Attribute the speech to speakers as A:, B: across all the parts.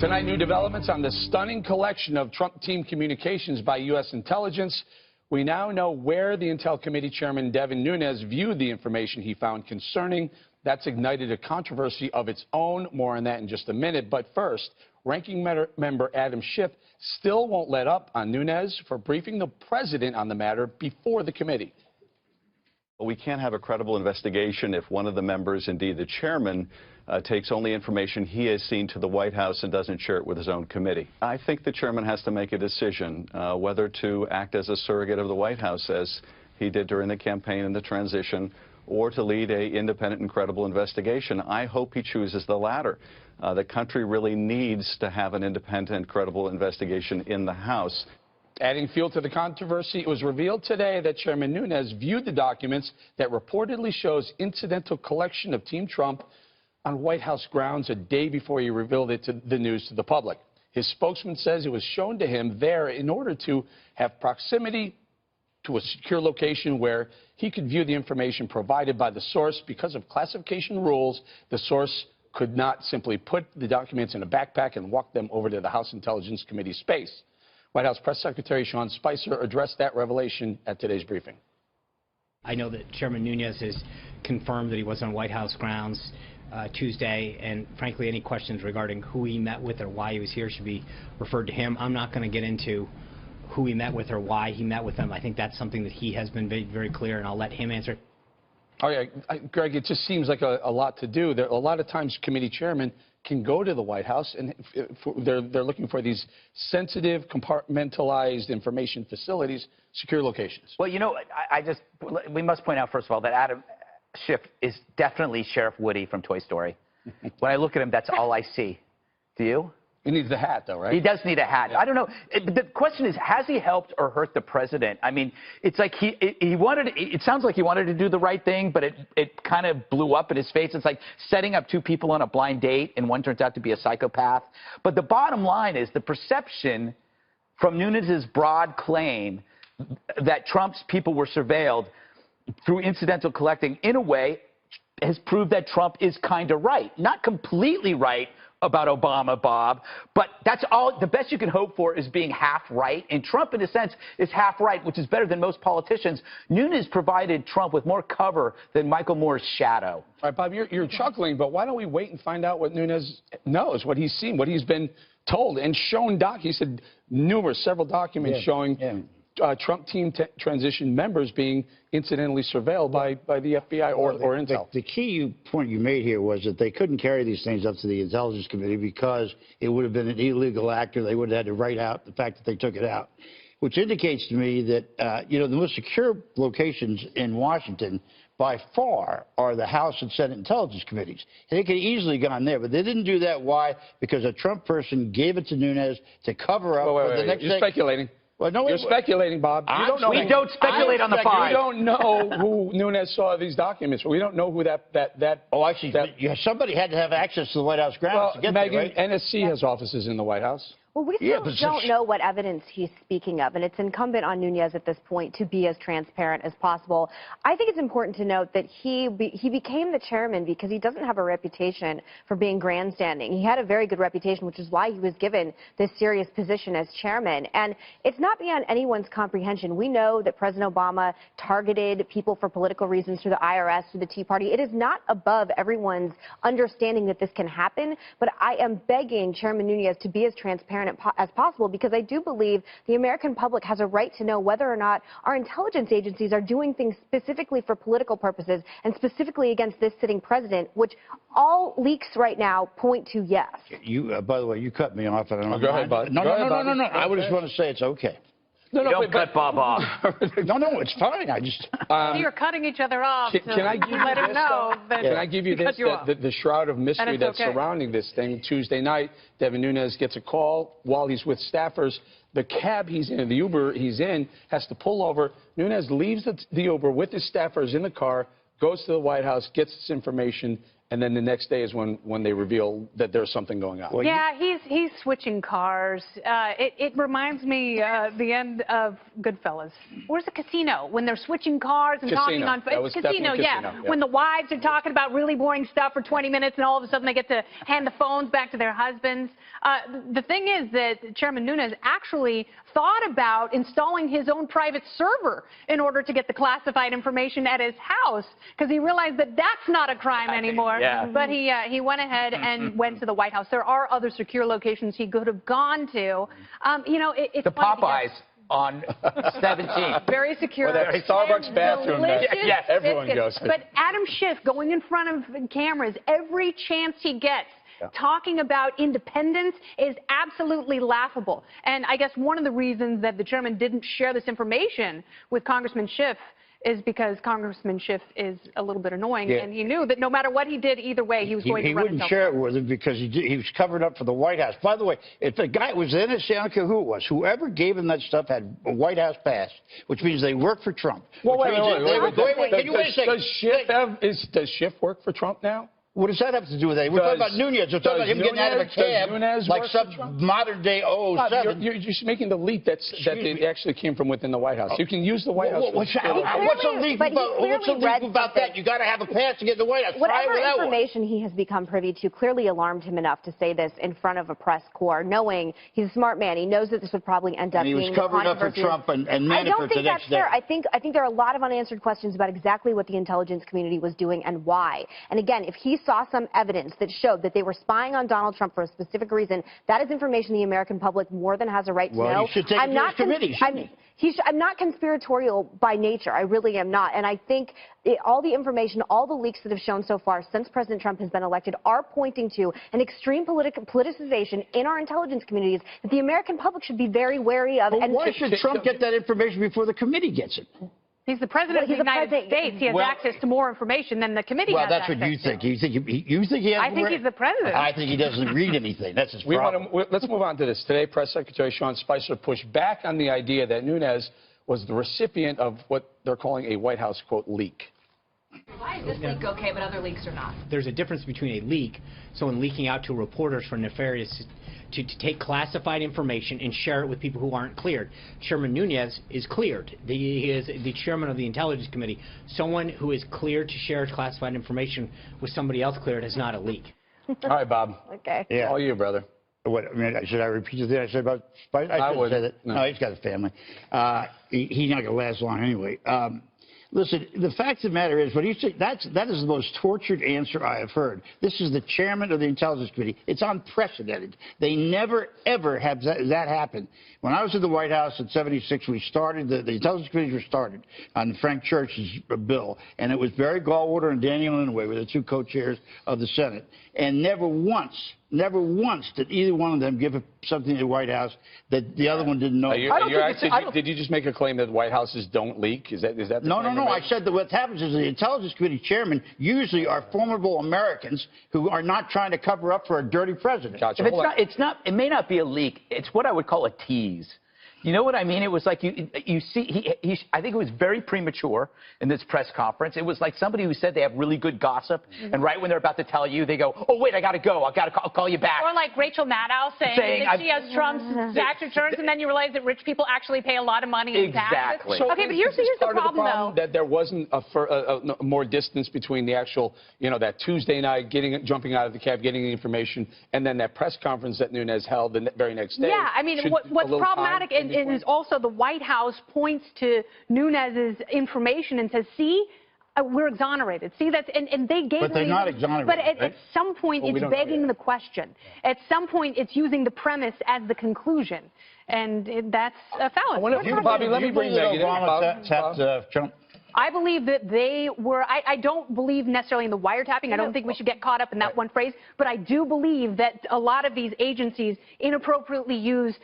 A: Tonight, new developments on the stunning collection of Trump team communications by U.S. intelligence. We now know where the Intel Committee Chairman Devin Nunes viewed the information he found concerning. That's ignited a controversy of its own. More on that in just a minute. But first, Ranking Member Adam Schiff still won't let up on Nunes for briefing the president on the matter before the committee.
B: We can't have a credible investigation if one of the members, indeed the chairman, takes only information he has seen to the White House and doesn't share it with his own committee. I think the chairman has to make a decision whether to act as a surrogate of the White House, as he did during the campaign and the transition, or to lead an independent and credible investigation. I hope he chooses the latter. The country really needs to have an independent, credible investigation in the House.
A: Adding fuel to the controversy, it was revealed today that Chairman Nunes viewed the documents that reportedly shows incidental collection of Team Trump on White House grounds a day before he revealed it to the news to the public. His spokesman says it was shown to him there in order to have proximity to a secure location where he could view the information provided by the source. Because of classification rules, the source could not simply put the documents in a backpack and walk them over to the House Intelligence Committee space. White House Press Secretary Sean Spicer addressed that revelation at today's briefing.
C: I know that Chairman Nunes has confirmed that he was on White House grounds Tuesday, and frankly, any questions regarding who he met with or why he was here should be referred to him. I'm not going to get into who he met with or why he met with them. I think that's something that he has been very clear, and I'll let him answer.
A: Oh, yeah, Greg, it just seems like a lot to do. A lot of times committee chairmen can go to the White House, and they're looking for these sensitive, compartmentalized information facilities, secure locations.
D: Well, you know, we must point out, first of all, that Adam Schiff is definitely Sheriff Woody from Toy Story. When I look at him, that's all I see. Do you?
A: He needs the hat, though, right?
D: He does need a hat.
A: Yeah.
D: I don't know. The question is, has he helped or hurt the president? I mean, it's like it sounds like he wanted to do the right thing, but it kind of blew up in his face. It's like setting up two people on a blind date, and one turns out to be a psychopath. But the bottom line is the perception from Nunes' broad claim that Trump's people were surveilled through incidental collecting, in a way, has proved that Trump is kind of right. Not completely right about Obama, Bob, but that's all. The best you can hope for is being half right, and Trump, in a sense, is half right, which is better than most politicians. Nunes provided Trump with more cover than Michael Moore's shadow.
A: All right, Bob, you're chuckling, but why don't we wait and find out what Nunes knows, what he's seen, what he's been told and shown. He said several documents showing Trump team transition members being incidentally surveilled by the FBI or Intel.
E: The key point you made here was that they couldn't carry these things up to the Intelligence Committee because it would have been an illegal act, or they would have had to write out the fact that they took it out, which indicates to me that, the most secure locations in Washington by far are the House and Senate Intelligence Committees. They could have easily gone there, but they didn't do that. Why? Because a Trump person gave it to Nunes to cover up for the next
A: You're speculating.
E: Well, no,
A: you're speculating, Bob.
D: We don't speculate on the five.
A: We don't know who Nunes saw these documents. We don't know who that.
E: Oh, actually, somebody had to have access to the White House grounds to get
A: Megan,
E: there, right?
A: NSC has offices in the White House.
F: Well, we still don't know what evidence he's speaking of, and it's incumbent on Nunes at this point to be as transparent as possible. I think it's important to note that he became the chairman because he doesn't have a reputation for being grandstanding. He had a very good reputation, which is why he was given this serious position as chairman. And it's not beyond anyone's comprehension. We know that President Obama targeted people for political reasons through the IRS, through the Tea Party. It is not above everyone's understanding that this can happen, but I am begging Chairman Nunes to be as transparent as possible, because I do believe the American public has a right to know whether or not our intelligence agencies are doing things specifically for political purposes and specifically against this sitting president, which all leaks right now point to yes.
E: By the way, you cut me off. And
A: go ahead, Bud.
E: No. I would just want to say it's okay.
D: Don't cut Bob off.
E: No, it's fine. I just...
G: You're cutting each other off.
A: Can I give you
G: let him know that
A: Can I give you this? The shroud of mystery that's surrounding this thing. Tuesday night, Devin Nunes gets a call while he's with staffers. The cab he's in, the Uber he's in, has to pull over. Nunes leaves the Uber with his staffers in the car, goes to the White House, gets this information, and then the next day is when they reveal that there's something going on.
E: Well,
G: Yeah, he's switching cars. It reminds me the end of Goodfellas. Where's the casino? When they're switching cars and talking on
A: That was
G: casino,
A: definitely
G: yeah.
A: Casino, yeah.
G: When the wives are talking about really boring stuff for 20 minutes and all of a sudden they get to hand the phones back to their husbands. The thing is that Chairman Nunes actually thought about installing his own private server in order to get the classified information at his house because he realized that that's not a crime anymore.
D: Yeah.
G: But he went ahead and went to the White House. There are other secure locations he could have gone to. You know, it's
D: The
G: funny
D: Popeyes on 17.
G: very secure.
A: Or that Starbucks bathroom that
G: Delicious
A: everyone
G: biscuits.
A: goes to.
G: But Adam Schiff going in front of cameras every chance he gets, talking about independence is absolutely laughable. And I guess one of the reasons that the chairman didn't share this information with Congressman Schiff is because Congressman Schiff is a little bit annoying, and he knew that no matter what he did, either way, he was going to run
E: He wouldn't
G: himself
E: share
G: over.
E: it with him because he was covered up for the White House. By the way, if the guy was in it, I don't care who it was, whoever gave him that stuff had a White House pass, which means they work for Trump.
A: Well,
E: Which means
A: wait.
E: Can you wait a second?
A: Does Schiff work for Trump now?
E: What does that have to do with it? We're talking about Nunez. We're talking about him getting out of a cab like some modern-day 007.
A: You're just making the leap that it actually came from within the White House. You can use the White House.
E: What's a leap about that? You got to have a pass to get in the White House.
F: Whatever information he has become privy to clearly alarmed him enough to say this in front of a press corps, knowing he's a smart man. He knows that this would probably end up being
E: he was covered up for Trump and
F: I don't
E: Manafort the
F: think
E: next
F: that's
E: day.
F: fair. I think there are a lot of unanswered questions about exactly what the intelligence community was doing and why. And again, if he saw some evidence that showed that they were spying on Donald Trump for a specific reason, that is information the American public more than has a right to know.
E: Well, you should take it to his committee, shouldn't he?
F: I'm not conspiratorial by nature. I really am not. And I think all the information, all the leaks that have shown so far since President Trump has been elected are pointing to an extreme politicization in our intelligence communities that the American public should be very wary of.
E: But why should Trump get that information before the committee gets it?
G: He's the president of the United States. He has access to more information than the committee has
E: access to. Well, that's what you think. You think he has
G: I think he's the president.
E: I think he doesn't read anything. That's his problem.
A: Let's move on to this. Today, Press Secretary Sean Spicer pushed back on the idea that Nunes was the recipient of what they're calling a White House, quote, leak.
H: Why is this leak okay, but other leaks are not?
C: There's a difference between a leak, someone leaking out to reporters for nefarious, to take classified information and share it with people who aren't cleared. Chairman Nunes is cleared. He is the chairman of the Intelligence Committee. Someone who is cleared to share classified information with somebody else cleared is not a leak.
A: All right, Bob.
F: Okay.
E: Yeah.
A: All you, brother.
E: What, I mean, should I repeat the thing I said about Spicer?
A: I wouldn't.
E: Say that. No, he's got a family. He's not going to last long anyway. Listen, the fact of the matter is, what he said, that is the most tortured answer I have heard. This is the chairman of the Intelligence Committee. It's unprecedented. They never, ever have that happen. When I was in the White House in '76, we started, the Intelligence Committees were started on Frank Church's bill, and it was Barry Goldwater and Daniel Inouye were the two co-chairs of the Senate. And never once did either one of them give something to the White House that the other one didn't know.
A: Did you just make a claim that White Houses don't leak? Is that the
E: No.
A: claim?
E: I said that what happens is the Intelligence Committee chairmen usually are formidable Americans who are not trying to cover up for a dirty president.
A: Gotcha.
D: It may not be a leak. It's what I would call a tease. You know what I mean? It was like you see, I think it was very premature in this press conference. It was like somebody who said they have really good gossip, and right when they're about to tell you, they go, "Oh wait, I got to go. I'll call you back."
G: Or like Rachel Maddow saying that she has Trump's tax returns, and then you realize that rich people actually pay a lot of money in taxes.
D: Exactly.
G: Okay, but here's the problem, though.
A: That there wasn't more distance between the actual, that Tuesday night jumping out of the cab, getting the information, and then that press conference that Nunes held the very next day.
G: Yeah, I mean, what's problematic is also the White House points to Nunes's information and says, see, we're exonerated. See, that's, and they gave
E: But they're not exonerated.
G: But at some point, it's begging the question. At some point, it's using the premise as the conclusion. And that's a fallacy.
A: Bobby, let me bring Megan in.
E: Obama tapped Trump.
G: I believe that they were, I don't believe necessarily in the wiretapping. I don't think we should get caught up in that one phrase. But I do believe that a lot of these agencies inappropriately use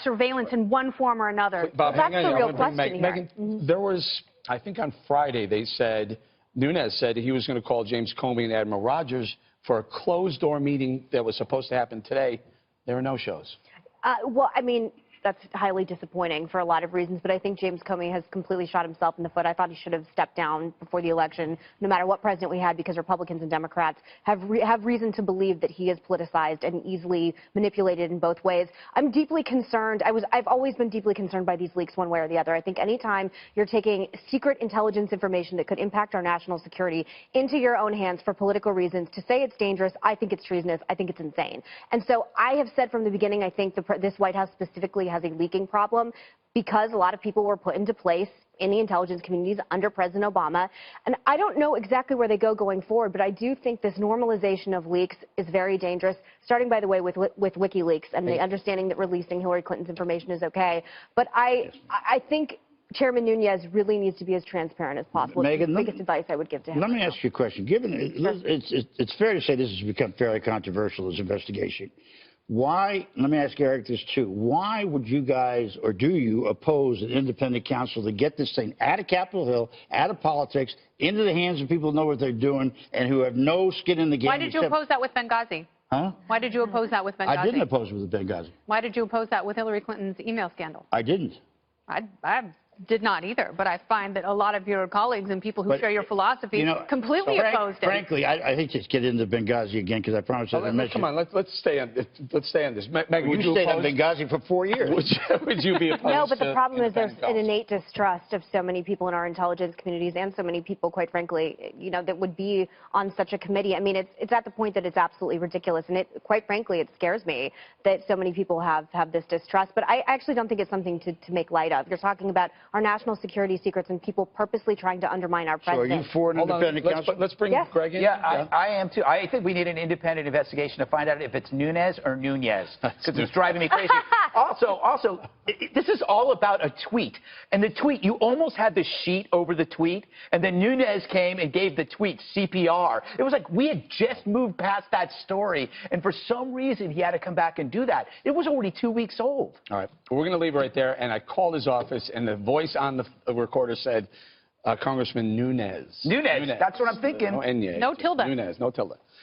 G: surveillance in one form or another.
A: Bob,
F: that's the real question here.
A: Megan, there was, I think on Friday, Nunes said he was going to call James Comey and Admiral Rogers for a closed-door meeting that was supposed to happen today. There were no shows.
F: Well, I mean, that's highly disappointing for a lot of reasons. But I think James Comey has completely shot himself in the foot. I thought he should have stepped down before the election, no matter what president we had, because Republicans and Democrats have reason to believe that he is politicized and easily manipulated in both ways. I'm deeply concerned. I've always been deeply concerned by these leaks one way or the other. I think anytime you're taking secret intelligence information that could impact our national security into your own hands for political reasons, to say it's dangerous, I think it's treasonous. I think it's insane. And so I have said from the beginning, I think this White House specifically has a leaking problem because a lot of people were put into place in the intelligence communities under President Obama. And I don't know exactly where they go going forward, but I do think this normalization of leaks is very dangerous, starting, by the way, with WikiLeaks and the understanding that releasing Hillary Clinton's information is okay. But I think Chairman Nunes really needs to be as transparent as possible.
E: Megyn,
F: it's the biggest advice I would give to him.
E: Let me ask you a question. Given it's fair to say this has become fairly controversial, this investigation. Why, let me ask Eric this too, why would you guys, or do you, oppose an independent counsel to get this thing out of Capitol Hill, out of politics, into the hands of people who know what they're doing and who have no skin in the game?
G: Why did you oppose that with Benghazi?
E: Huh?
G: Why did you oppose that with Benghazi?
E: I didn't oppose it with Benghazi.
G: Why did you oppose that with Hillary Clinton's email scandal?
E: I didn't.
G: I did not either, but I find that a lot of your colleagues and people who share your philosophy completely opposed it.
E: Frankly, I hate to get into Benghazi again because I promised I didn't mention.
A: Come on, let's stay on this. Megyn,
E: would you stayed on Benghazi for 4 years?
A: Would you be opposed?
F: No, but the
A: to
F: problem is there's an
A: independent
F: innate distrust of so many people in our intelligence communities and so many people, quite frankly, that would be on such a committee. I mean, it's at the point that it's absolutely ridiculous, and quite frankly, it scares me that so many people have this distrust. But I actually don't think it's something to make light of. You're talking about our national security secrets and people purposely trying to undermine our president.
E: So are you for an independent counsel?
A: Let's bring Greg in.
D: Yeah, I am too. I think we need an independent investigation to find out if it's Nunes or Nunez, because it's driving me crazy. Also, this is all about a tweet. And the tweet, you almost had the sheet over the tweet, and then Nunes came and gave the tweet CPR. It was like we had just moved past that story, and for some reason he had to come back and do that. It was already 2 weeks old.
A: All right, we're going to leave it right there. And I called his office, and the voice on the recorder said, Congressman Nunes.
D: Nunes, that's what I'm thinking.
A: No,
G: No tilde.
A: Nunes, no tilde.